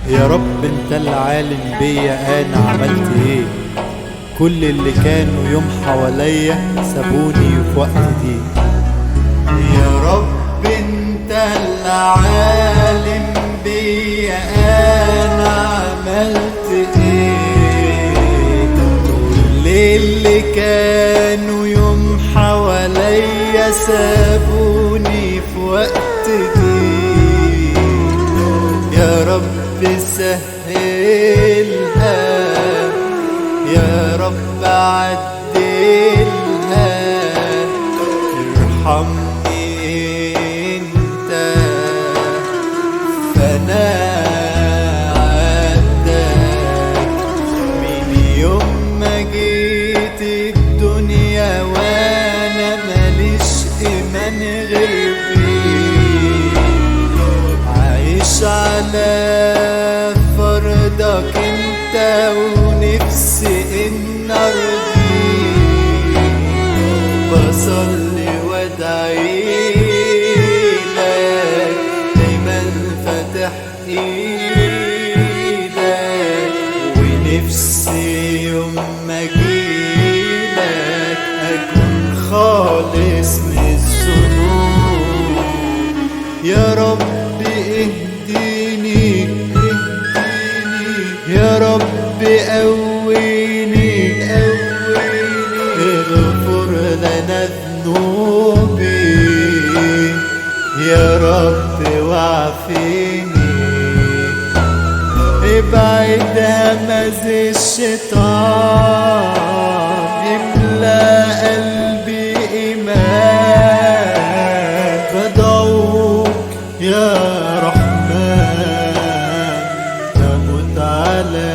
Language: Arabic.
يا رب انت العالم بيا انا عملت ايه. كل اللي كانوا يوم حواليا سابوني في وقت دي. يا رب انت العالم بيا انا عملت ايه. كل اللي كانوا يوم حواليا سابوني في وقت دي. يا رب سهلها، يا رب عدلها، ارحمني انت. فانا عدك من يوم ما جيت الدنيا وانا ماليش ايمان غير فيك. عايش على فرضك انت ونفسي ان ارضيك. بصلي وادعيلك دايما فاتح ايدك، ونفسي يوم ما اجيلك اكون خالص من الذنوب. يا رب اهديني يا رب قويني اغفر لنا ذنوبي. يا رب واعفيني، ابعد همز الشيطان، املأ قلبي ايمان. بدعوك يا رحمن تمت على